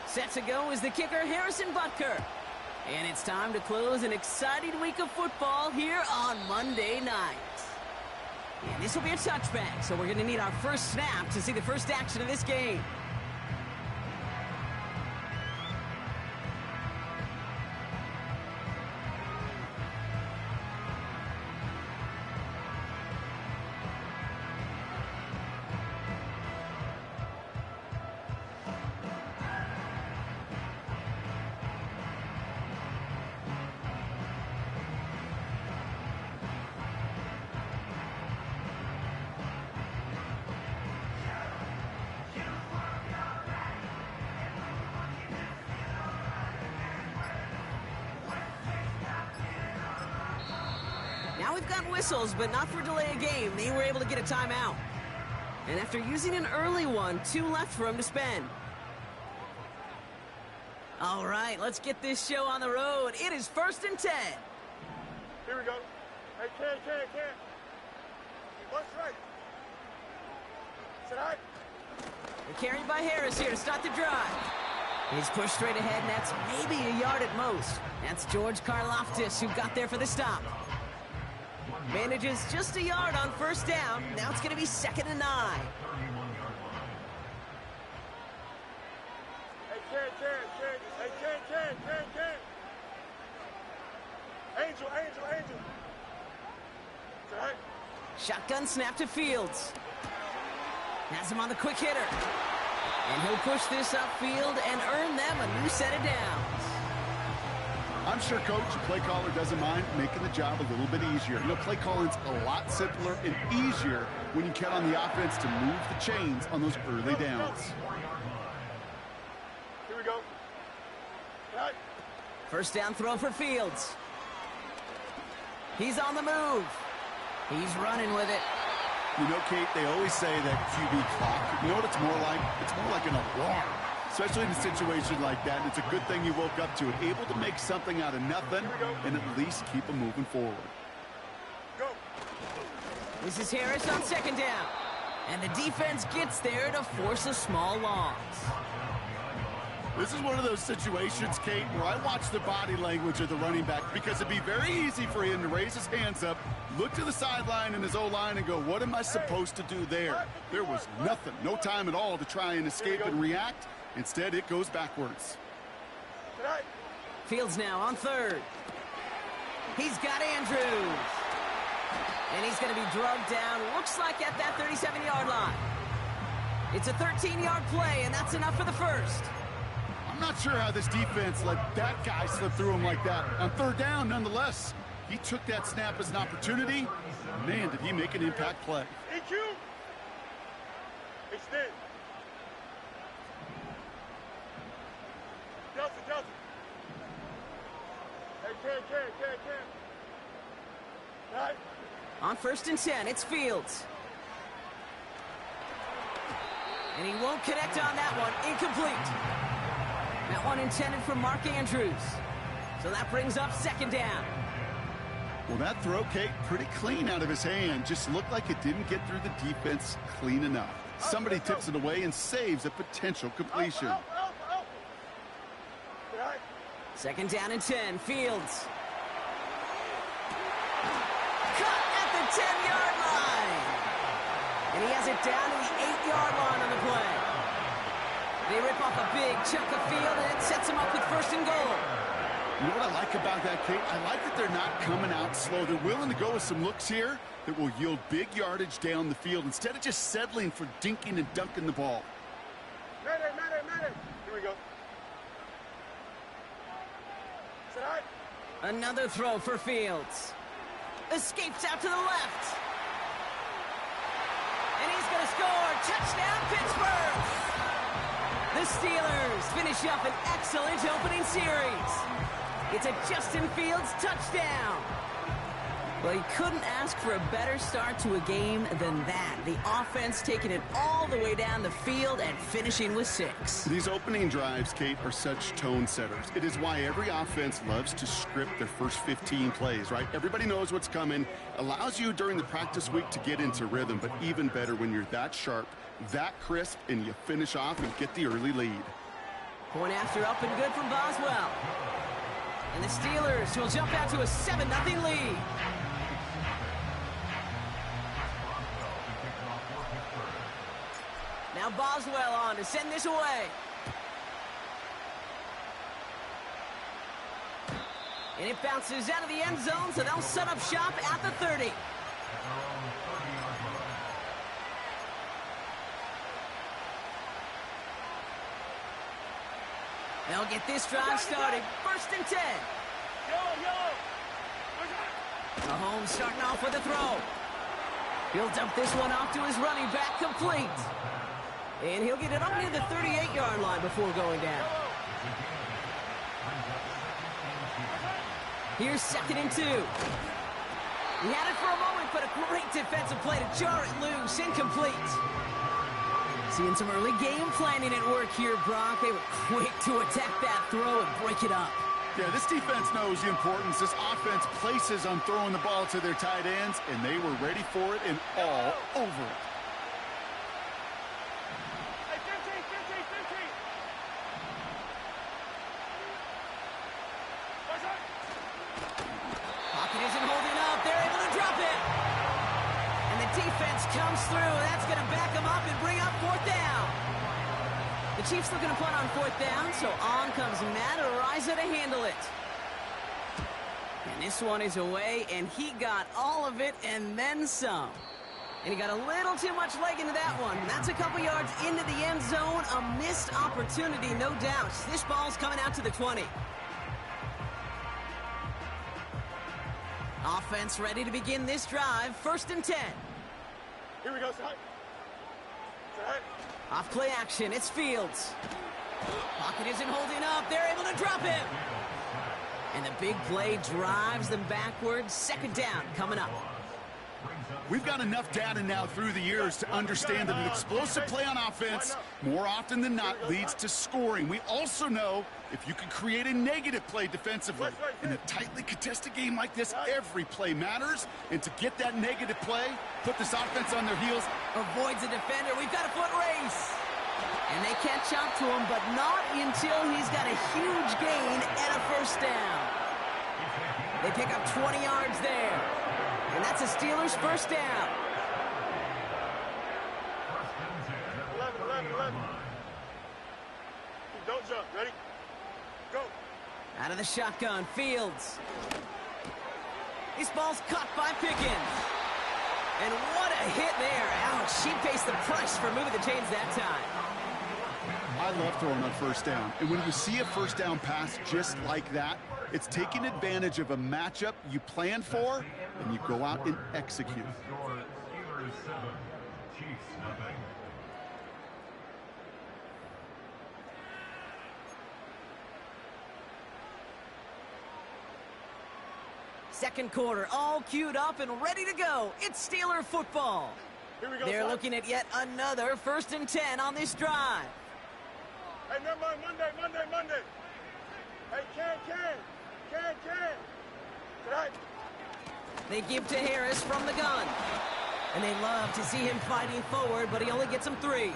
Set to go is the kicker, Harrison Butker. And it's time to close an exciting week of football here on Monday night. And this will be a touchback, so we're going to need our first snap to see the first action of this game. Now we've got whistles, but not for delay a game. They were able to get a timeout. And after using an early one, 2 left for him to spend. All right, let's get this show on the road. It is 1st and 10. Here we go. Hey, Ken. What's right? Sit high. They're carried by Harris here to start the drive. He's pushed straight ahead, and that's maybe a yard at most. That's George Karlaftis who got there for the stop. Manages just a yard on 1st down. Now it's going to be 2nd and 9. Hey, Ken. Angel. Sit high. Shotgun snap to Fields. Has him on the quick hitter. And he'll push this upfield and earn them a new set of downs. I'm sure Coach, the play caller, doesn't mind making the job a little bit easier. You know, play calling's a lot simpler and easier when you count on the offense to move the chains on those early downs. Here we go. Right. 1st down throw for Fields. He's on the move. He's running with it. You know, Kate, they always say that QB clock. You know what it's more like? It's more like an alarm. Especially in a situation like that, and it's a good thing you woke up to it. Able to make something out of nothing and at least keep them moving forward. Go. This is Harris on 2nd down. And the defense gets there to force a small loss. This is one of those situations, Kate, where I watch the body language of the running back because it'd be very easy for him to raise his hands up, look to the sideline and his O-line and go, what am I supposed to do there? There was nothing, no time at all to try and escape and react. Instead, it goes backwards. Fields now on 3rd. He's got Andrews. And he's going to be drugged down, looks like at that 37-yard line. It's a 13-yard play, and that's enough for the 1st. I'm not sure how this defense let that guy slip through him like that. On 3rd down, nonetheless, he took that snap as an opportunity. Man, did he make an impact play. EQ. Extend. Delta. Hey, Ken. Right. On 1st and 10, it's Fields. And he won't connect on that one. Incomplete. That one intended for Mark Andrews. So that brings up 2nd down. Well, that throw, Kate, pretty clean out of his hand. Just looked like it didn't get through the defense clean enough. Somebody tips it away and saves a potential completion. 2nd down and 10. Fields. Cut at the 10-yard line. And he has it down to the 8-yard line on the play. They rip off a big chunk of field, and it sets him up with 1st and goal. You know what I like about that, Kate? I like that they're not coming out slow. They're willing to go with some looks here that will yield big yardage down the field instead of just settling for dinking and dunking the ball. Matter. Here we go. Sit high. Another throw for Fields. Escapes out to the left. And he's going to score. Touchdown, Pittsburgh! The Steelers finish up an excellent opening series. It's a Justin Fields touchdown. Well, you couldn't ask for a better start to a game than that. The offense taking it all the way down the field and finishing with 6. These opening drives, Kate, are such tone setters. It is why every offense loves to script their first 15 plays, right? Everybody knows what's coming. Allows you during the practice week to get into rhythm, but even better when you're that sharp, that crisp, and you finish off and get the early lead. Point after up and good from Boswell. And the Steelers will jump out to a 7-0 lead. Now Boswell on to send this away. And it bounces out of the end zone, so they'll set up shop at the 30. They'll get this drive started. 1st and 10. Mahomes starting off with a throw. He'll dump this one off to his running back, complete. And he'll get it up near the 38-yard line before going down. Here's 2nd and 2. He had it for a moment, but a great defensive play to jar it loose. Incomplete. Seeing some early game planning at work here, Brock. They were quick to attack that throw and break it up. Yeah, this defense knows the importance this offense places on throwing the ball to their tight ends, and they were ready for it and all over it. Hey, 15. Pocket isn't holding up. They're able to drop it. And the defense comes through. That's going to back them up and bring up 4th down. The Chiefs looking to punt on 4th down, so on comes Matt Araiza to handle it. And this one is away, and he got all of it and then some. And he got a little too much leg into that one. That's a couple yards into the end zone. A missed opportunity, no doubt. This ball's coming out to the 20. Offense ready to begin this drive. 1st and 10. Here we go, son. Set. Off play action, it's Fields. Pocket isn't holding up. They're able to drop him. And the big play drives them backwards. 2nd down coming up. We've got enough data now through the years to understand that an explosive play on offense more often than not leads to scoring. We also know if you can create a negative play defensively. In a tightly contested game like this, every play matters. And to get that negative play, put this offense on their heels. Avoids a defender. We've got a foot race. And they catch up to him, but not until he's got a huge gain and a 1st down. They pick up 20 yards there. And that's a Steelers 1st down. 11. Don't jump. Ready? Go. Out of the shotgun, Fields. This ball's caught by Pickens. And what a hit there. Ouch, she pays the price for moving the chains that time. I love throwing on 1st down. And when you see a 1st down pass just like that, it's taking advantage of a matchup you plan for, and you go out and execute. Second quarter, all queued up and ready to go. It's Steeler football. Here we go, They're son. looking at yet another 1st and 10 on this drive. Hey, never mind. Monday. Hey, can. Set. They give to Harris from the gun. And they love to see him fighting forward, but he only gets them 3.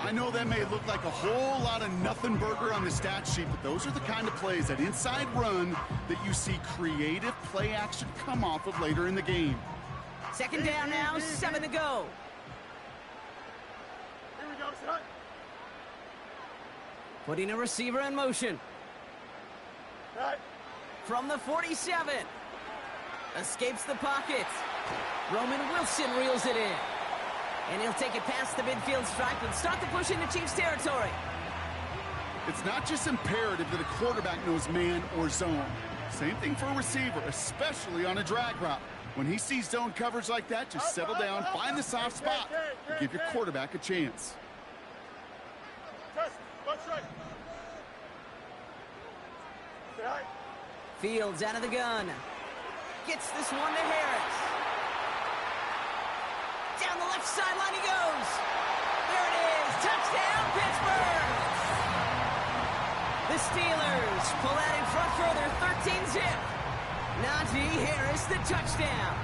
I know that may look like a whole lot of nothing burger on the stat sheet, but those are the kind of plays, that inside run, that you see creative play action come off of later in the game. 2nd down now, 7 to go. Here we go, son. Putting a receiver in motion. Right. From the 47. Escapes the pocket. Roman Wilson reels it in. And he'll take it past the midfield stripe and start the push into Chiefs territory. It's not just imperative that a quarterback knows man or zone. Same thing for a receiver, especially on a drag route. When he sees zone coverage like that, just settle down, find the soft spot, and give your quarterback a chance. Test. One strike. Set. Fields out of the gun. Gets this one to Harris. Down the left sideline he goes. There it is. Touchdown, Pittsburgh. The Steelers pull that in front for their 13-zip. Najee Harris, the touchdown.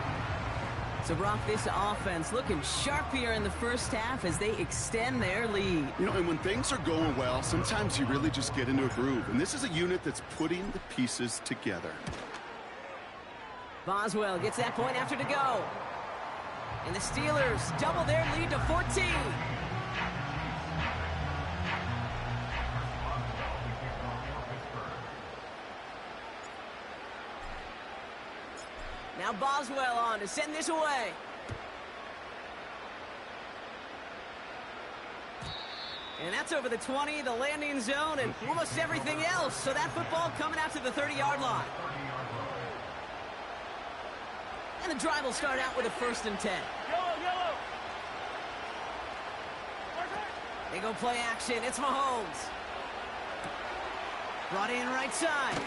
So, Brock, this offense looking sharp here in the first half as they extend their lead. You know, and when things are going well, sometimes you really just get into a groove. And this is a unit that's putting the pieces together. Boswell gets that point after to go. And the Steelers double their lead to 14. Now Boswell on to send this away. And that's over the 20, the landing zone, and almost everything else. So that football coming out to the 30-yard line. And the drive will start out with a 1st and 10. Yellow. They go play action. It's Mahomes. Brought in right side.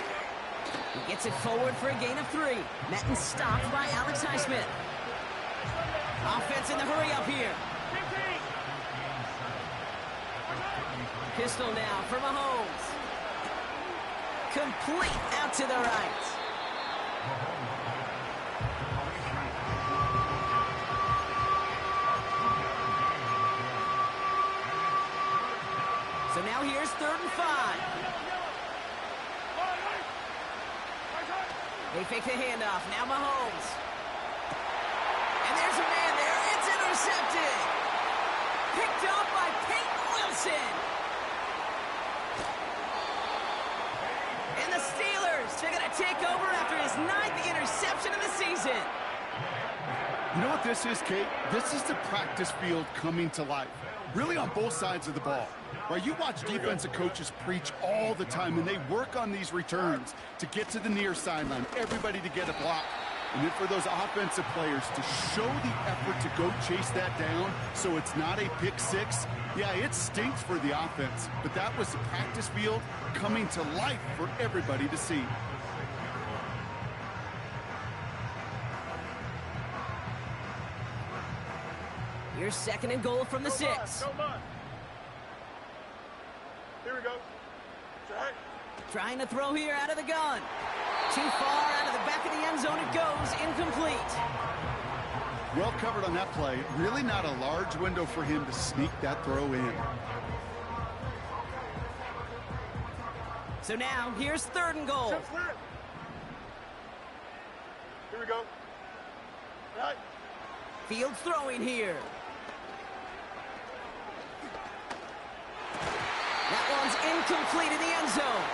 He gets it forward for a gain of 3. Met and stopped by Alex Highsmith. Offense in the hurry up here. Pistol now for Mahomes. Complete out to the right. So now here's 3rd and 5. They fake the handoff. Now Mahomes. And there's a man there. It's intercepted. Picked up by Peyton Wilson. And the Steelers are going to take over after his 9th interception of the season. You know what this is, Kate? This is the practice field coming to life. Really on both sides of the ball. Right, you watch defensive coaches preach all the time, and they work on these returns to get to the near sideline, everybody to get a block. And then for those offensive players to show the effort to go chase that down so it's not a pick six, yeah, it stinks for the offense. But that was the practice field coming to life for everybody to see. Here's 2nd and goal from the 6. Here we go. Jack. Trying to throw here out of the gun. Too far out of the back of the end zone it goes. Incomplete. Well covered on that play. Really not a large window for him to sneak that throw in. So now here's 3rd and goal. Here we go. Right. Fields throwing here. That one's incomplete in the end zone.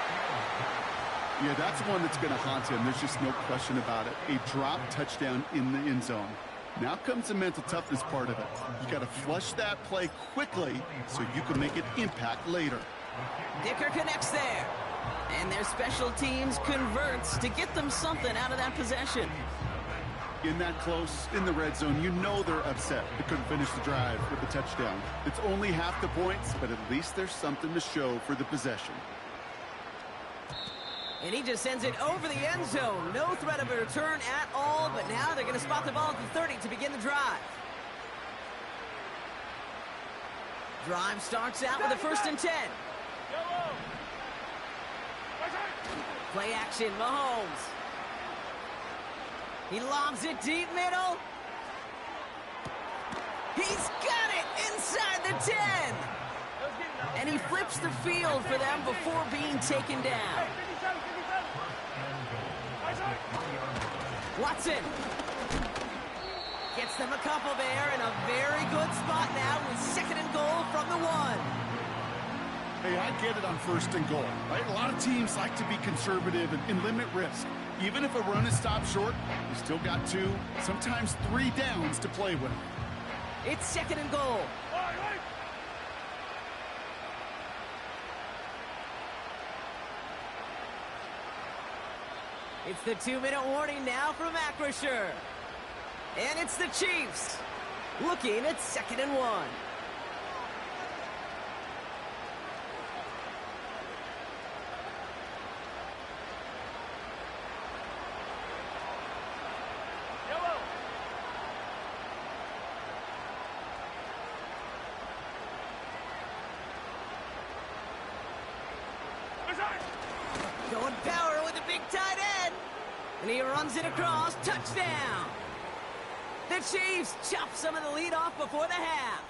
Yeah, that's one that's going to haunt him. There's just no question about it. A drop touchdown in the end zone. Now comes the mental toughness part of it. You got to flush that play quickly so you can make an impact later. Dicker connects there. And their special teams converts to get them something out of that possession. In that close, in the red zone, you know they're upset they couldn't finish the drive with the touchdown. It's only half the points, but at least there's something to show for the possession. And he just sends it over the end zone. No threat of a return at all, but now they're going to spot the ball at the 30 to begin the drive. Drive starts out with a 1st and 10. Play action, Mahomes. He lobs it deep middle. He's got it inside the 10. And he flips the field for them before being taken down. Watson gets them a couple there in a very good spot now with 2nd and goal from the 1. Hey, I get it on 1st and goal, right? A lot of teams like to be conservative and limit risk. Even if a run is stopped short, you still got 2, sometimes 3 downs to play with. It's 2nd and goal. It's the 2-minute warning now from Acrisure. And it's the Chiefs looking at 2nd and 1. And he runs it across. Touchdown! The Chiefs chop some of the lead off before the half.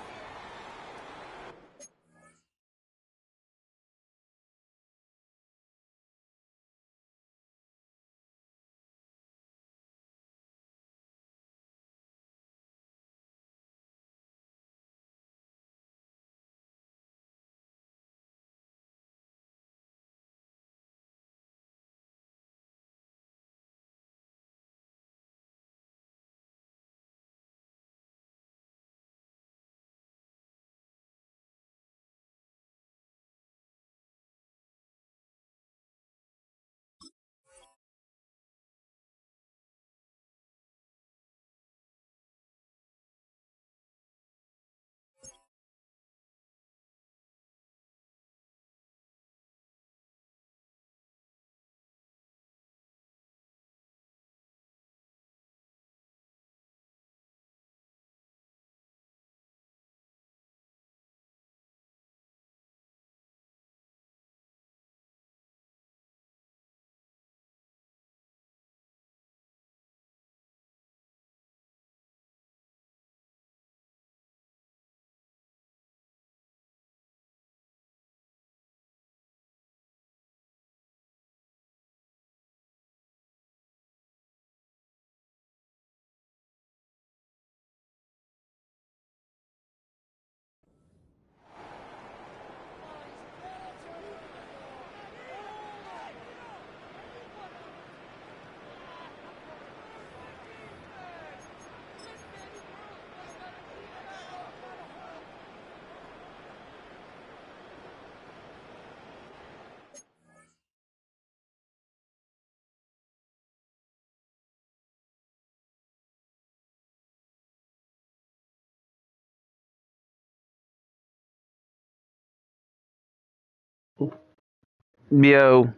Yo.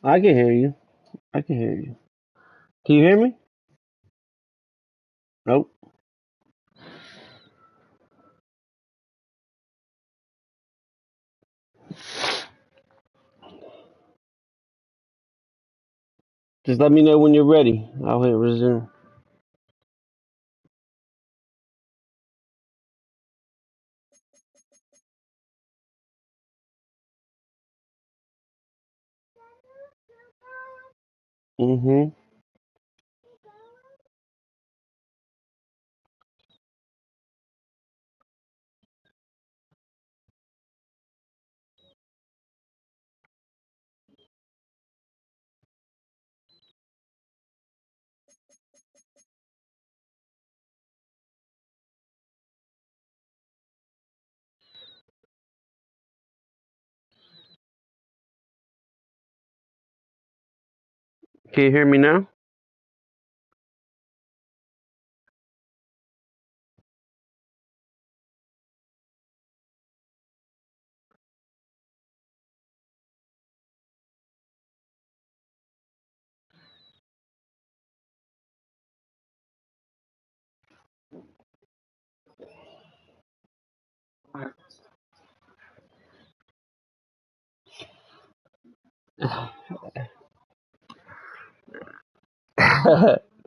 I can hear you. I can hear you. Can you hear me? Nope. Just let me know when you're ready. I'll hit resume. Mm-hmm. Can you hear me now?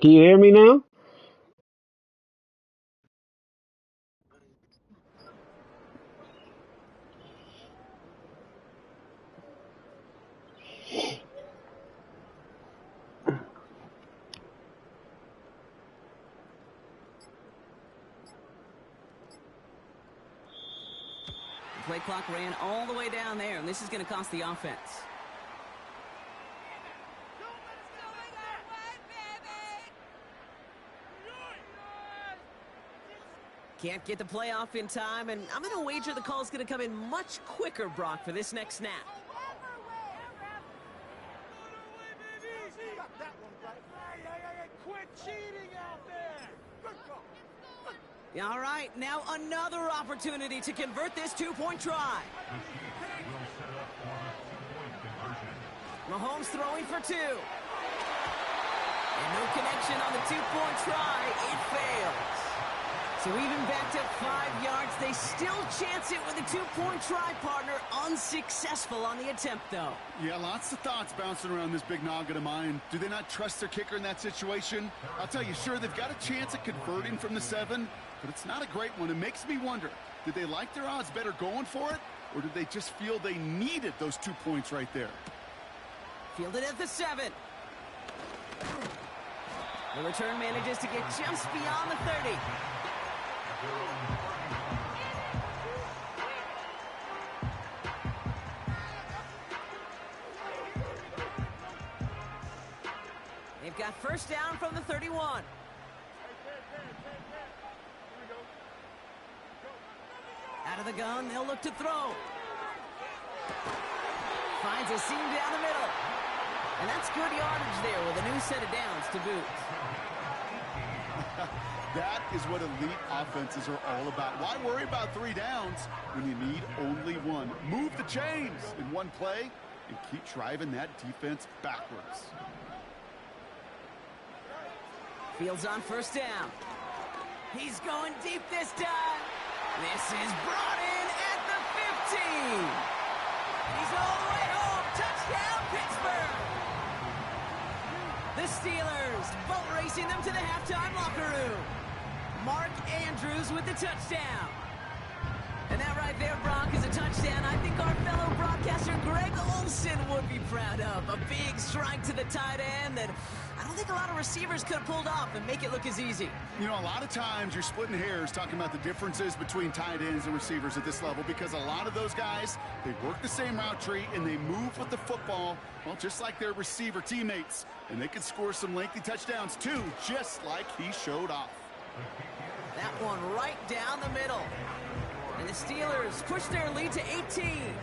Can you hear me now? The play clock ran all the way down there, and this is going to cost the offense. Can't get the play off in time, and I'm going to wager the call's going to come in much quicker, Brock, for this next snap. Quit cheating out there! Good call. All right, now another opportunity to convert this two-point try. Mahomes throwing for two. And no connection on the two-point try. It fails. So even back to 5 yards, they still chance it with a two-point try, partner. Unsuccessful on the attempt, though. Yeah, lots of thoughts bouncing around this big noggin of mine. Do they not trust their kicker in that situation? I'll tell you, sure, they've got a chance at converting from the 7, but it's not a great one. It makes me wonder, did they like their odds better going for it, or did they just feel they needed those 2 points right there? Fielded at the 7. The return manages to get just beyond the 30. They've got first down from the 31. Out of the gun, they'll look to throw. Finds a seam down the middle. And that's good yardage there with a new set of downs to boot. That is what elite offenses are all about. Why worry about 3 downs when you need only 1? Move the chains in one play and keep driving that defense backwards. Fields on first down. He's going deep this time. This is brought in at the 15. He's all the way home. Touchdown, Pittsburgh. The Steelers boat racing them to the halftime locker room. Mark Andrews with the touchdown. And that right there, Brock, is a touchdown I think our fellow broadcaster Greg Olsen would be proud of. A big strike to the tight end that I don't think a lot of receivers could have pulled off and make it look as easy. You know, a lot of times you're splitting hairs talking about the differences between tight ends and receivers at this level because a lot of those guys, they work the same route tree and they move with the football, well, just like their receiver teammates. And they can score some lengthy touchdowns too, just like he showed off. That one right down the middle. And the Steelers push their lead to 18.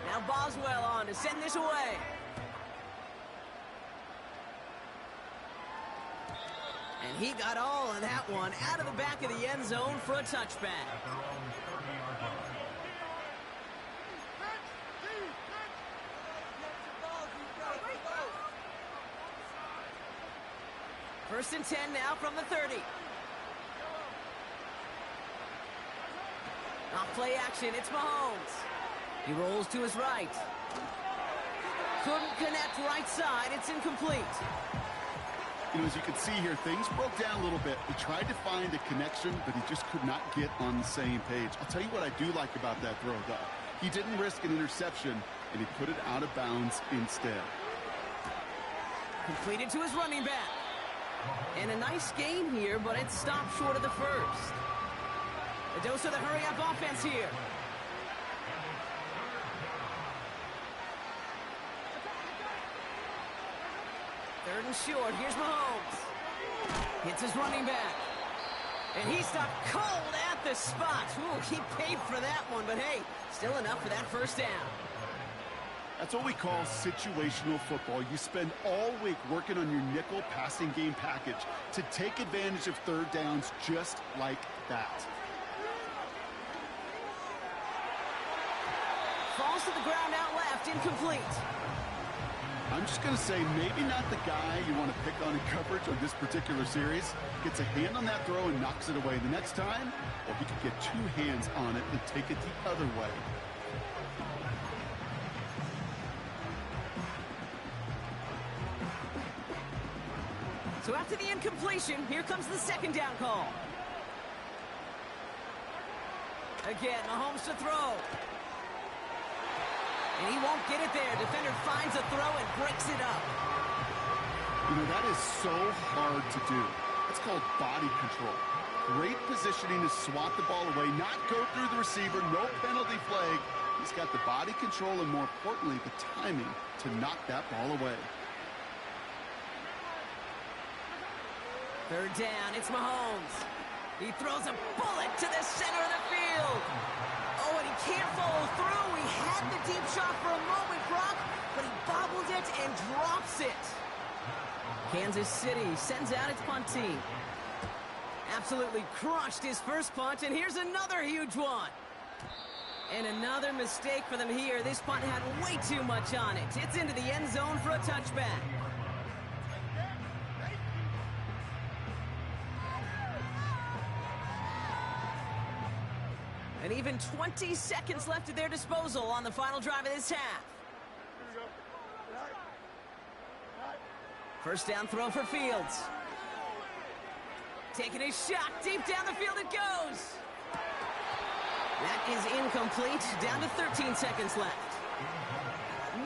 Now Boswell on to send this away. And he got all of that one out of the back of the end zone for a touchback. First and 10 now from the 30. Off play action, it's Mahomes. He rolls to his right. Couldn't connect right side, it's incomplete. You know, as you can see here, things broke down a little bit. He tried to find a connection, but he just could not get on the same page. I'll tell you what I do like about that throw, though. He didn't risk an interception, and he put it out of bounds instead. Completed to his running back. And a nice game here, but it stopped short of the first. A dose of the hurry-up offense here. Third and short, here's Mahomes. Hits his running back. And he stopped cold at the spot. Ooh, he paid for that one, but hey, still enough for that first down. That's what we call situational football. You spend all week working on your nickel passing game package to take advantage of third downs just like that. Falls to the ground out left, incomplete. I'm just going to say maybe not the guy you want to pick on in coverage on this particular series. Gets a hand on that throw and knocks it away the next time, or he could get 2 hands on it and take it the other way. So after the incompletion, here comes the second down call. Again, Mahomes to throw. And he won't get it there. Defender finds a throw and breaks it up. You know, that is so hard to do. It's called body control. Great positioning to swat the ball away, not go through the receiver, no penalty flag. He's got the body control and, more importantly, the timing to knock that ball away. Third down, it's Mahomes. He throws a bullet to the center of the field. Oh, and he can't follow through. He had the deep shot for a moment, Brock, but he bobbled it and drops it. Kansas City sends out its punt team. Absolutely crushed his first punt, and here's another huge one. And another mistake for them here. This punt had way too much on it. It's into the end zone for a touchback. And even 20 seconds left at their disposal on the final drive of this half. First down throw for Fields. Taking a shot deep down the field it goes. That is incomplete. Down to 13 seconds left.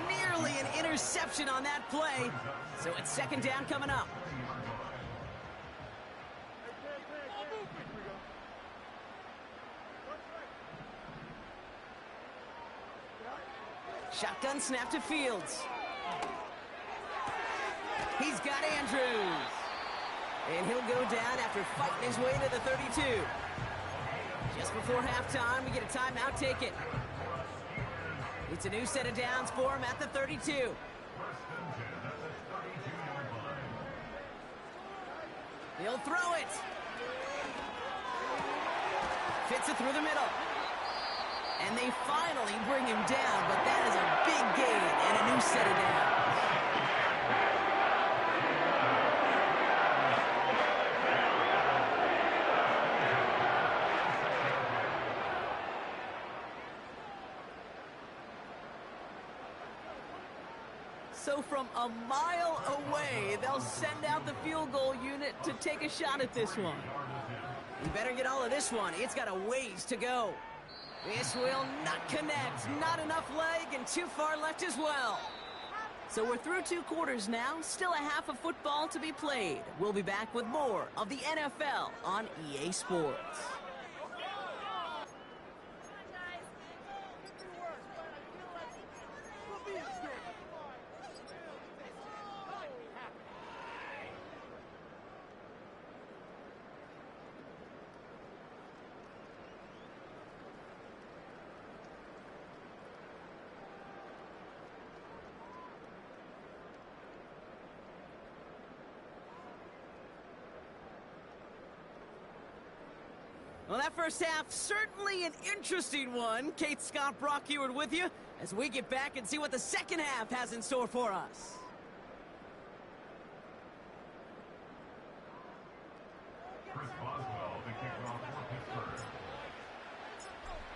Nearly an interception on that play. So it's second down coming up. Shotgun snap to Fields. He's got Andrews. And he'll go down after fighting his way to the 32. Just before halftime, we get a timeout taken. It's a new set of downs for him at the 32. He'll throw it. Fits it through the middle. And they finally bring him down, but that is a big gain and a new set of downs. So from a mile away, they'll send out the field goal unit to take a shot at this one. You better get all of this one. It's got a ways to go. This will not connect. Not enough leg and too far left as well. So we're through 2 quarters now. Still a half of football to be played. We'll be back with more of the NFL on EA Sports. Well, that first half, certainly an interesting one. Kate Scott, Brock Eward with you as we get back and see what the second half has in store for us.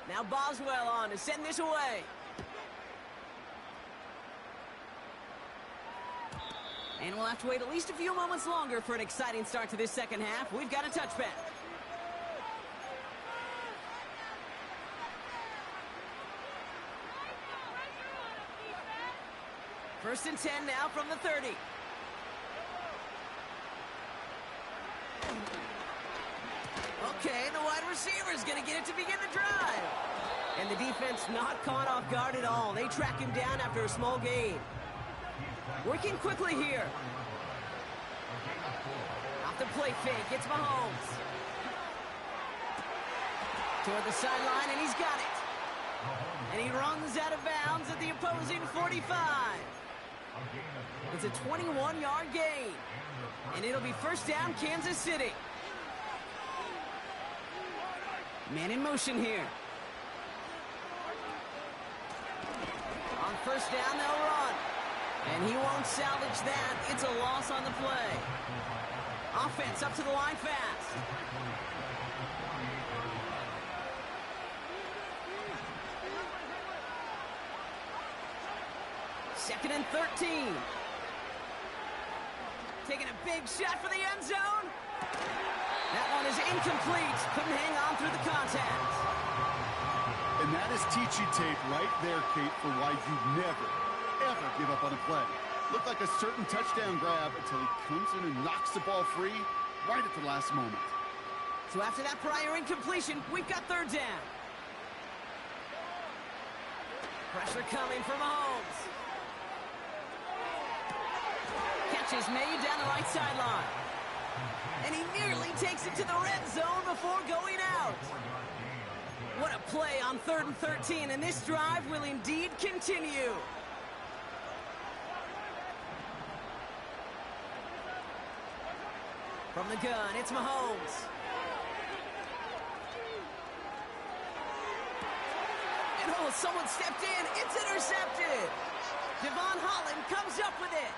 Now Boswell on to send this away. And we'll have to wait at least a few moments longer for an exciting start to this second half. We've got a touchback. First and 10 now from the 30. Okay, the wide receiver's going to get it to begin the drive. And the defense not caught off guard at all. They track him down after a small gain. Working quickly here. Off the play fake, it's Mahomes. Toward the sideline, and he's got it. And he runs out of bounds at the opposing 45. It's a 21-yard gain. And it'll be first down, Kansas City. Man in motion here. On first down, they'll run. And he won't salvage that. It's a loss on the play. Offense up to the line fast. Second and 13. Taking a big shot for the end zone. That one is incomplete. Couldn't hang on through the contact. And that is teaching tape right there, Kate, for why you never, ever give up on a play. Looked like a certain touchdown grab until he comes in and knocks the ball free right at the last moment. So after that prior incompletion, we've got third down. Pressure coming from Mahomes. Catch is made down the right sideline. And he nearly takes it to the red zone before going out. What a play on 3rd and 13, and this drive will indeed continue. From the gun, it's Mahomes. And oh, someone stepped in. It's intercepted. Devon Holland comes up with it.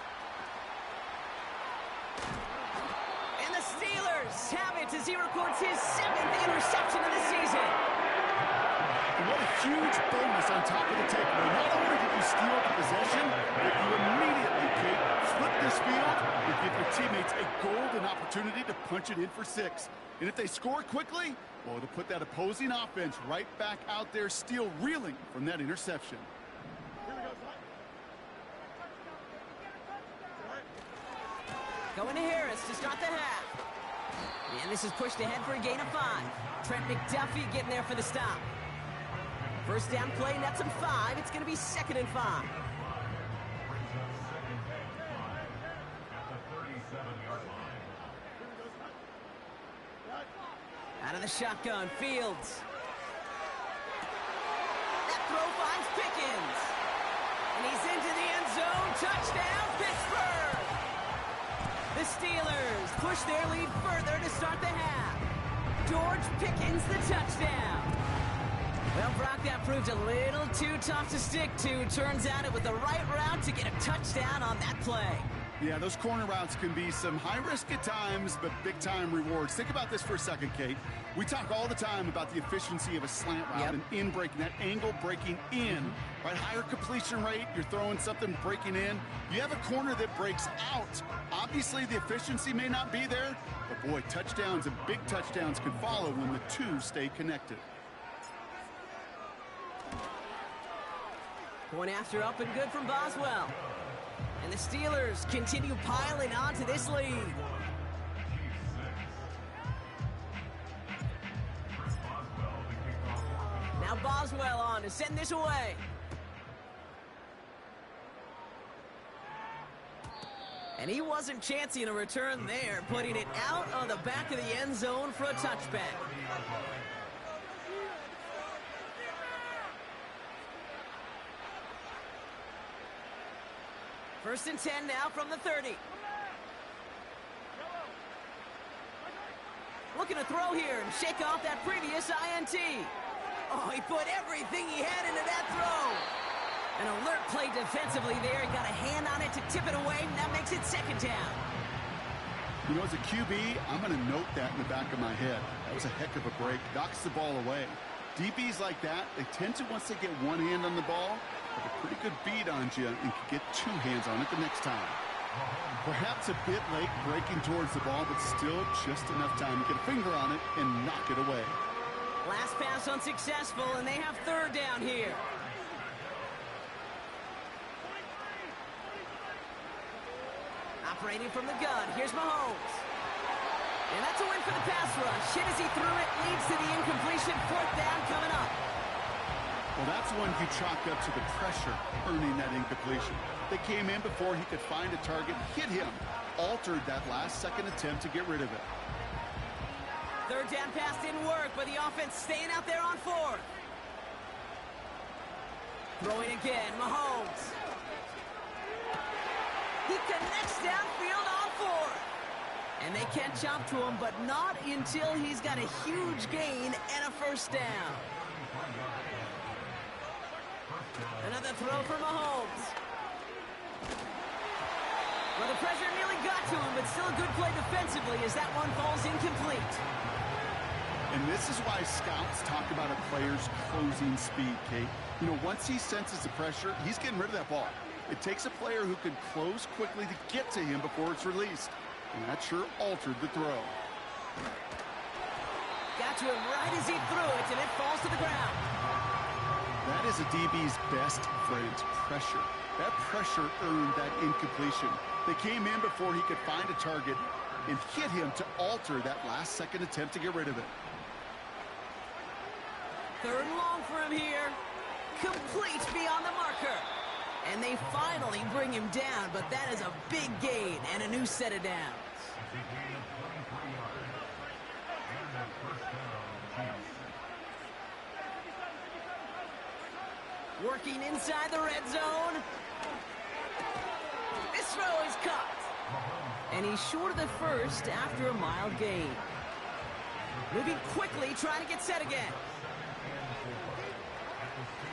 And the Steelers have it as he records his 7th interception of the season. And what a huge bonus on top of the takeaway. Not only did you steal the possession, but you immediately, Kate, flip this field and give your teammates a golden opportunity to punch it in for 6. And if they score quickly, well, it'll put that opposing offense right back out there, still reeling from that interception. Going to Harris to start the half. And this is pushed ahead for a gain of 5. Trent McDuffie getting there for the stop. First down play, nets him 5. It's going to be 2nd and 5. Out of the shotgun, Fields. That throw finds Pickens. And he's into the end zone. Touchdown, Pittsburgh! The Steelers push their lead further to start the half. George Pickens, the touchdown. Well, Brock, that proved a little too tough to stick to. Turns out it was the right route to get a touchdown on that play. Yeah, those corner routes can be some high risk at times, but big-time rewards. Think about this for a second, Kate. We talk all the time about the efficiency of a slant route and in breaking, that angle breaking in. Right, higher completion rate, you're throwing something breaking in. You have a corner that breaks out. Obviously, the efficiency may not be there, but boy, touchdowns and big touchdowns can follow when the two stay connected. Point after up and good from Boswell. And the Steelers continue piling on to this lead. Now Boswell on to send this away. And he wasn't chancing a return there, putting it out on the back of the end zone for a touchback. First and 10 now from the 30. Looking to throw here and shake off that previous INT. Oh, he put everything he had into that throw. An alert play defensively there. He got a hand on it to tip it away, and that makes it 2nd down. You know, as a QB, I'm going to note that in the back of my head. That was a heck of a break. Knocks the ball away. DBs like that, they tend to, once they get one hand on the ball, have a pretty good beat on you and can get 2 hands on it the next time. Perhaps a bit late breaking towards the ball, but still just enough time to get a finger on it and knock it away. Last pass unsuccessful, and they have 3rd down here. Operating from the gun, here's Mahomes. And that's a win for the pass rush. Hit as he threw it, leads to the incompletion. 4th down coming up. Well, that's one you chalk up to the pressure earning that incompletion. They came in before he could find a target, hit him, altered that last-second attempt to get rid of it. 3rd down pass didn't work, but the offense staying out there on 4th. Throwing again, Mahomes. He connects downfield on 4th. And they can't chop to him, but not until he's got a huge gain and a 1st down. Another throw for Mahomes. Well, the pressure nearly got to him, but still a good play defensively as that one falls incomplete. And this is why scouts talk about a player's closing speed, Kate. You know, once he senses the pressure, he's getting rid of that ball. It takes a player who can close quickly to get to him before it's released. And that sure altered the throw. Got to him right as he threw it, and it falls to the ground. That is a DB's best friend, pressure. That pressure earned that incompletion. They came in before he could find a target, and hit him to alter that last-second attempt to get rid of it. Third and long for him here. Complete beyond the marker. And they finally bring him down, but that is a big gain and a new set of downs. Working inside the red zone. This throw is caught. And he's short of the first after a mild gain. Moving quickly, trying to get set again.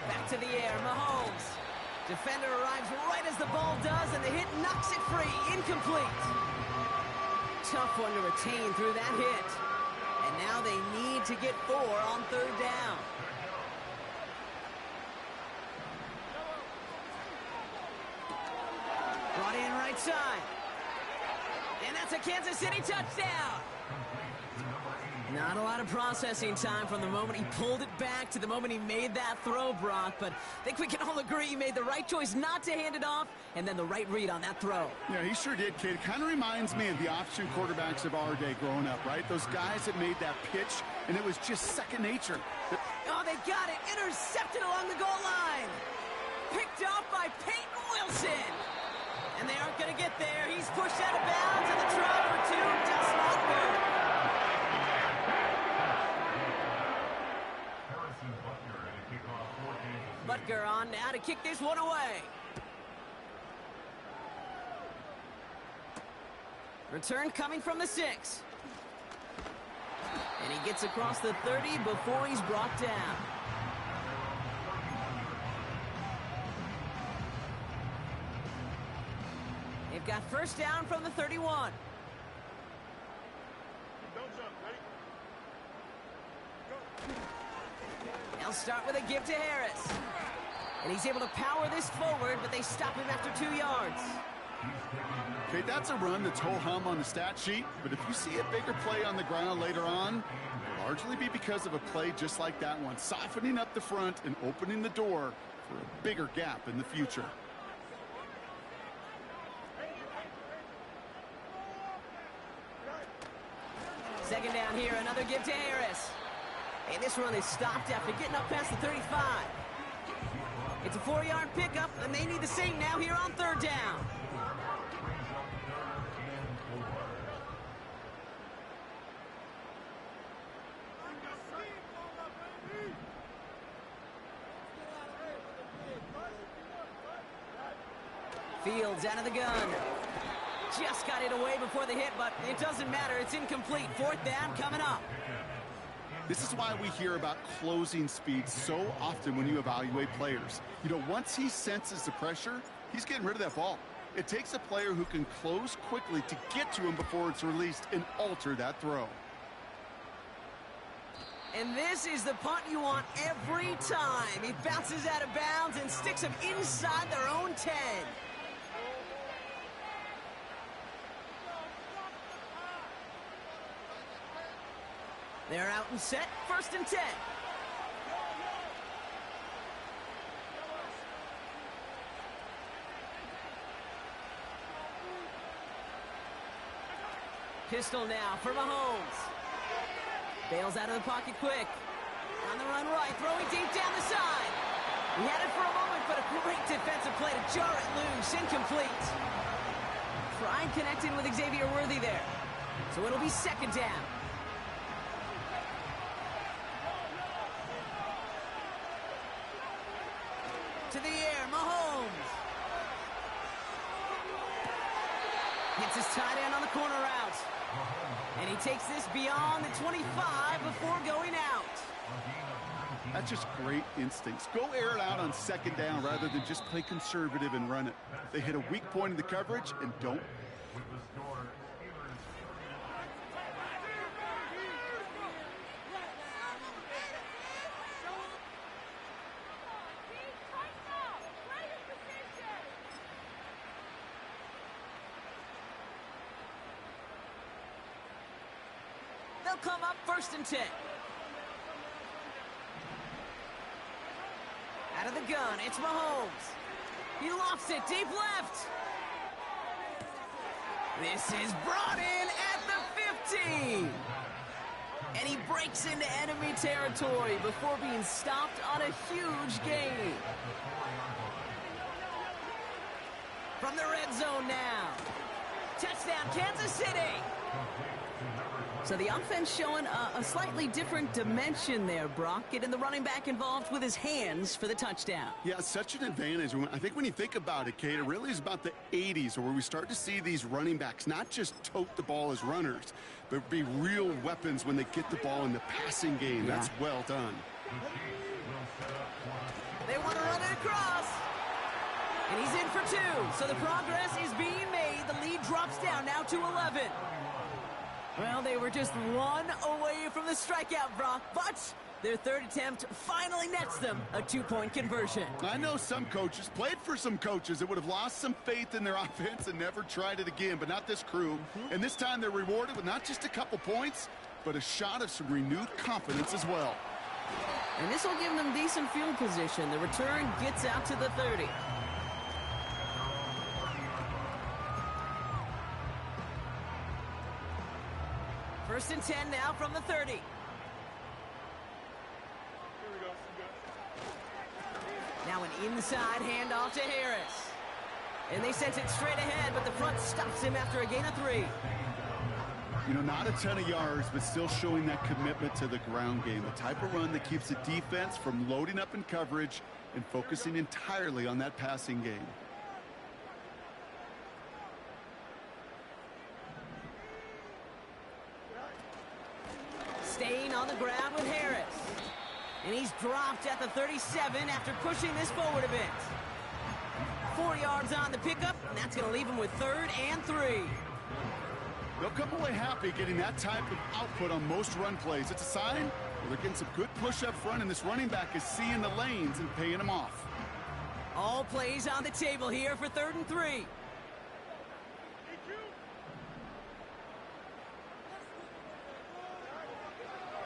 Back to the air, Mahomes. Defender arrives right as the ball does, and the hit knocks it free. Incomplete. Tough one to retain through that hit. And now they need to get 4 on third down. Brought in right side. And that's a Kansas City touchdown. Not a lot of processing time from the moment he pulled it back to the moment he made that throw, Brock. But I think we can all agree he made the right choice not to hand it off, and then the right read on that throw. Yeah, he sure did, kid. It kind of reminds me of the option quarterbacks of our day growing up, right? Those guys that made that pitch, and it was just second nature. Oh, they got it. Intercepted along the goal line. Picked off by Peyton Wilson. And they aren't going to get there. He's pushed out of bounds, and the try for 2 does not work. Butker on now to kick this one away. Return coming from the 6. And he gets across the 30 before he's brought down. They've got first down from the 31. They'll start with a give to Harris. And he's able to power this forward, but they stop him after 2 yards. Okay, that's a run that's ho-hum on the stat sheet, but if you see a bigger play on the ground later on, it'll largely be because of a play just like that one, softening up the front and opening the door for a bigger gap in the future. Second down here, another give to Harris. And this run is stopped after getting up past the 35. It's a 4-yard pickup, and they need the same now here on third down. Fields out of the gun. Just got it away before the hit, but it doesn't matter. It's incomplete. Fourth down coming up. This is why we hear about closing speed so often when you evaluate players. You know, once he senses the pressure, he's getting rid of that ball. It takes a player who can close quickly to get to him before it's released and alter that throw. And this is the punt you want every time. He bounces out of bounds and sticks him inside their own 10. They're out and set, first and 10. Pistol now for Mahomes. Bails out of the pocket quick. On the run right, throwing deep down the side. He had it for a moment, but a great defensive play to jar it loose. Incomplete. Pride connecting with Xavier Worthy there. So it'll be second down. To the air, Mahomes. Hits his tight end on the corner route. And he takes this beyond the 25 before going out. That's just great instincts. Go air it out on second down rather than just play conservative and run it. They hit a weak point in the coverage and don't. They'll come up first and 10. Out of the gun, it's Mahomes. He lofts it deep left. This is brought in at the 15. And he breaks into enemy territory before being stopped on a huge gain. From the red zone now. Touchdown, Kansas City. So the offense showing a slightly different dimension there, Brock, getting the running back involved with his hands for the touchdown. Yeah, such an advantage. I think when you think about it, Kate, it really is about the 80s where we start to see these running backs not just tote the ball as runners, but be real weapons when they get the ball in the passing game. Yeah. That's well done. They want to run it across. And he's in for 2. So the progress is being made. The lead drops down now to 11. Well, they were just 1 away from the strikeout, Brock, but their third attempt finally nets them a 2-point conversion. I know some coaches, played for some coaches that would have lost some faith in their offense and never tried it again, but not this crew. And this time they're rewarded with not just a couple points, but a shot of some renewed confidence as well. And this will give them decent field position. The return gets out to the 30. First and 10 now from the 30. Now an inside handoff to Harris. And they sent it straight ahead, but the front stops him after a gain of 3. You know, not a ton of yards, but still showing that commitment to the ground game. The type of run that keeps the defense from loading up in coverage and focusing entirely on that passing game. Staying on the ground with Harris. And he's dropped at the 37 after pushing this forward a bit. 4 yards on the pickup, and that's going to leave him with 3rd and 3. They'll come away happy getting that type of output on most run plays. It's a sign where they're getting some good push up front, and this running back is seeing the lanes and paying them off. All plays on the table here for 3rd and 3.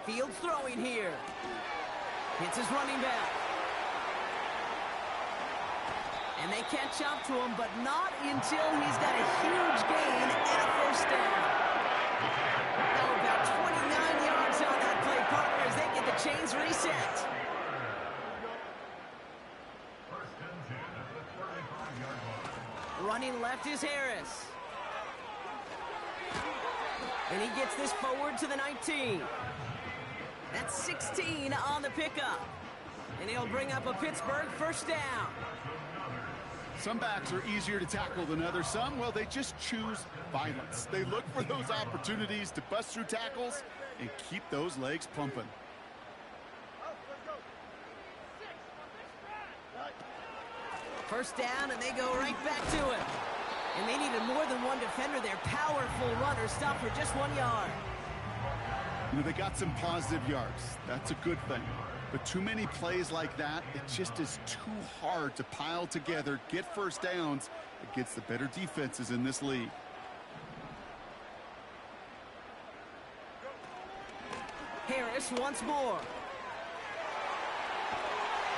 Fields throwing here. Hits his running back. And they catch up to him, but not until he's got a huge gain and a 1st down. Oh, about 29 yards on that play, partner, as they get the chains reset. Running left is Harris. And he gets this forward to the 19. That's 16 on the pickup. And he'll bring up a Pittsburgh 1st down. Some backs are easier to tackle than others. Some, well, they just choose violence. They look for those opportunities to bust through tackles and keep those legs pumping. First down, and they go right back to it. And they needed more than one defender. Their powerful runner stopped for just 1 yard. You know, they got some positive yards. That's a good thing. But too many plays like that, it just is too hard to pile together, get 1st downs against the better defenses in this league. Harris once more.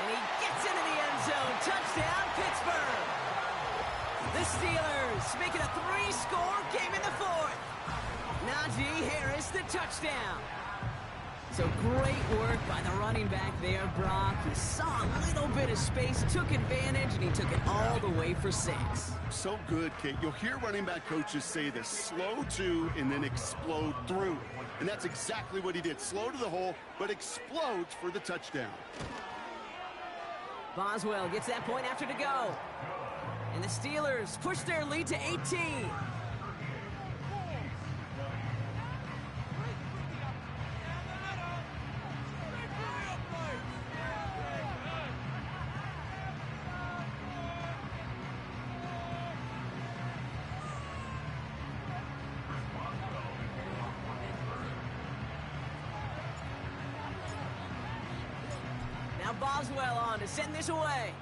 And he gets into the end zone. Touchdown, Pittsburgh. The Steelers make it a 3-score game in the 4th. Najee Harris, the touchdown. So great work by the running back there, Brock. He saw a little bit of space, took advantage, and he took it all the way for 6. So good, Kate. You'll hear running back coaches say this: slow to and then explode through. And that's exactly what he did. Slow to the hole, but explodes for the touchdown. Boswell gets that point after to go. And the Steelers push their lead to 18. Now Boswell on to send this away.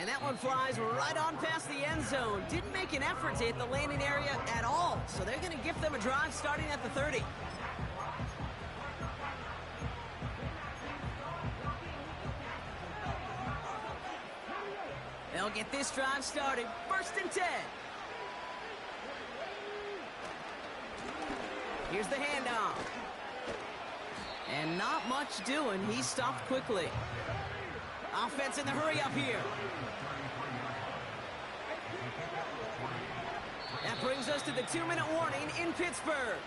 And that one flies right on past the end zone. Didn't make an effort to hit the landing area at all. So they're going to gift them a drive starting at the 30. They'll get this drive started. 1st and 10. Here's the handoff. And not much doing. He stopped quickly. Offense in the hurry up here. That brings us to the 2-minute warning in Pittsburgh.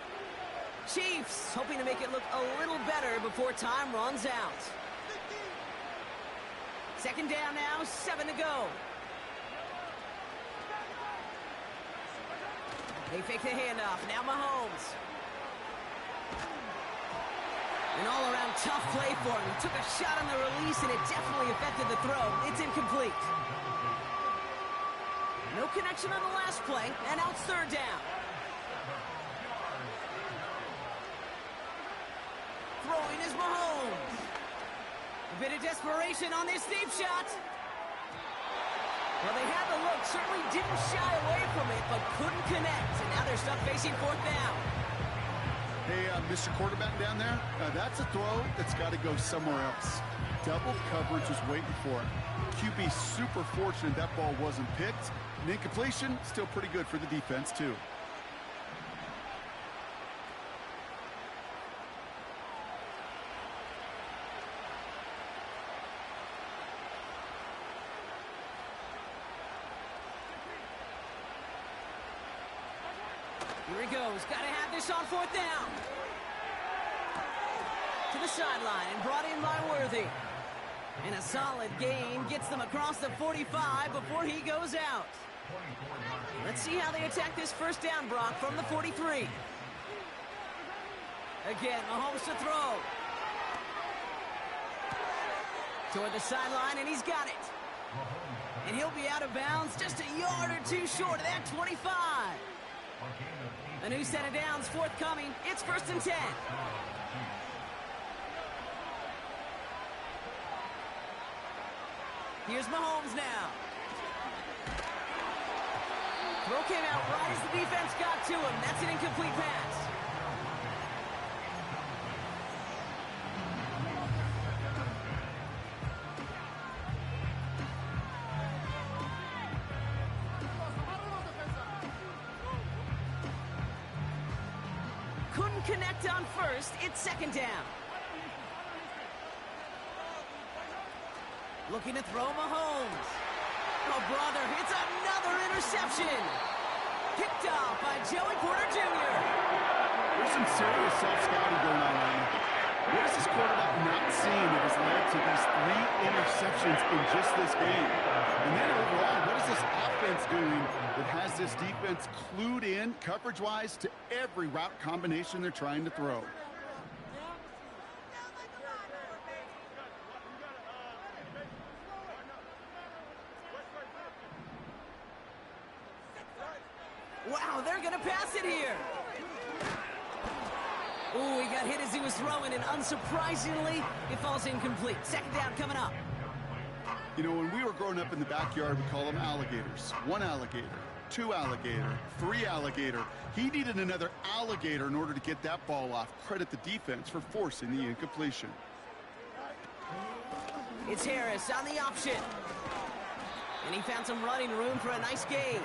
Chiefs hoping to make it look a little better before time runs out. Second down now, 7 to go. They fake the handoff. Now Mahomes. An all-around tough play for him. He took a shot on the release, and it definitely affected the throw. It's incomplete. No connection on the last play, and now it's third down. Throwing is Mahomes. A bit of desperation on this deep shot. Well, they had the look, certainly didn't shy away from it, but couldn't connect. And now they're stuck facing fourth down. Hey, Mr. Quarterback down there, that's a throw that's got to go somewhere else. Double coverage was waiting for it. QB super fortunate that ball wasn't picked. An incompletion, still pretty good for the defense, too. Here he goes. Got to have this on fourth down. To the sideline and brought in by Worthy. And a solid gain gets them across the 45 before he goes out. Let's see how they attack this first down, Brock, from the 43. Again, Mahomes to throw. Toward the sideline, and he's got it. And he'll be out of bounds just a yard or two short of that 25. A new set of downs forthcoming. It's 1st and 10. Here's Mahomes now. Throw came out right as the defense got to him. That's an incomplete pass. Couldn't connect on first. It's second down. Looking to throw Mahomes. Oh, brother, it's another interception. Picked off by Joey Porter Jr. There's some serious self-scouting going on right now. What is this quarterback not seeing that has led to these 3 interceptions in just this game? And then overall, what is this offense doing that has this defense clued in, coverage-wise, to every route combination they're trying to throw? Wow, they're going to pass it here. Ooh, he got hit as he was throwing, and unsurprisingly, it falls incomplete. Second down coming up. You know, when we were growing up in the backyard, we call them alligators. 1 alligator, 2 alligator, 3 alligator. He needed another alligator in order to get that ball off. Credit the defense for forcing the incompletion. It's Harris on the option. And he found some running room for a nice gain.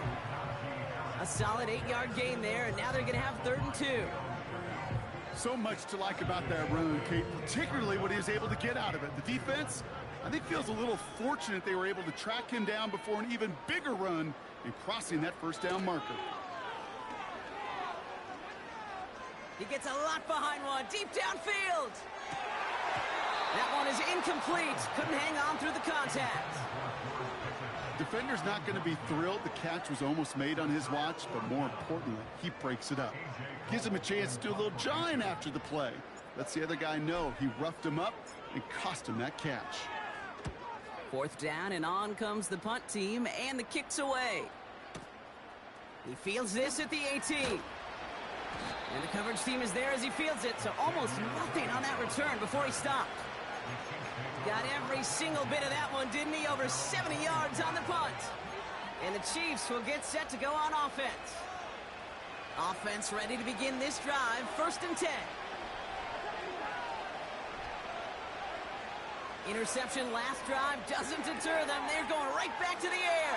A solid 8-yard gain there, and now they're going to have 3rd and 2. So much to like about that run, Kate, particularly what he was able to get out of it. The defense, I think, feels a little fortunate they were able to track him down before an even bigger run and crossing that first down marker. He gets a lot behind one, deep downfield. That one is incomplete. Couldn't hang on through the contact. Defender's not going to be thrilled the catch was almost made on his watch, but more importantly, he breaks it up. Gives him a chance to do a little jawing after the play. Lets the other guy know he roughed him up and cost him that catch. 4th down, and on comes the punt team, and the kick's away. He fields this at the 18. And the coverage team is there as he fields it, so almost nothing on that return before he stopped. Got every single bit of that one, didn't he? Over 70 yards on the punt. And the Chiefs will get set to go on offense. Offense ready to begin this drive. 1st and 10. Interception last drive doesn't deter them. They're going right back to the air.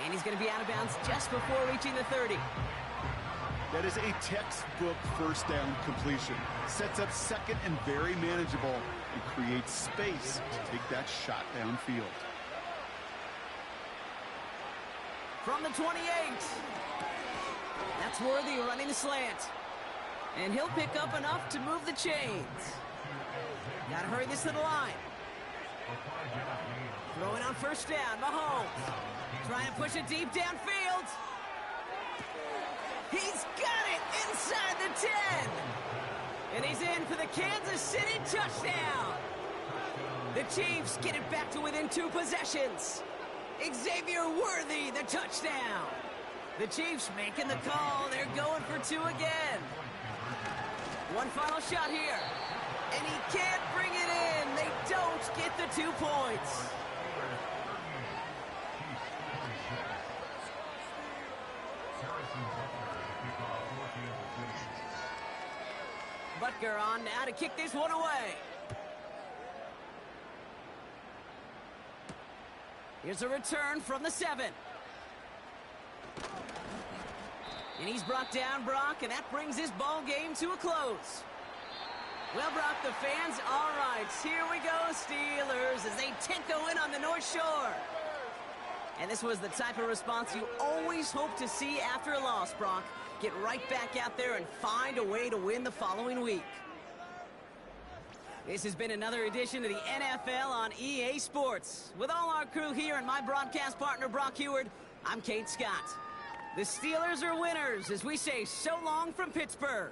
And he's going to be out of bounds just before reaching the 30. That is a textbook first down completion. Sets up second and very manageable and creates space to take that shot downfield. From the 28. That's Worthy running the slant. And he'll pick up enough to move the chains. Gotta hurry this to the line. Throwing on first down, Mahomes. Trying to push it deep downfield. He's got it inside the 10. And he's in for the Kansas City touchdown. The Chiefs get it back to within 2 possessions. Xavier Worthy, the touchdown. The Chiefs making the call. They're going for 2 again. One final shot here. And he can't bring it in. They don't get the 2 points. Butker on now to kick this one away. Here's a return from the 7. And he's brought down, Brock, and that brings this ball game to a close. Well, Brock, the fans, all right, here we go, Steelers, as they tinko in on the North Shore. And this was the type of response you always hope to see after a loss, Brock. Get right back out there and find a way to win the following week. This has been another edition of the NFL on EA Sports. With all our crew here and my broadcast partner, Brock Heward, I'm Kate Scott. The Steelers are winners as we say so long from Pittsburgh.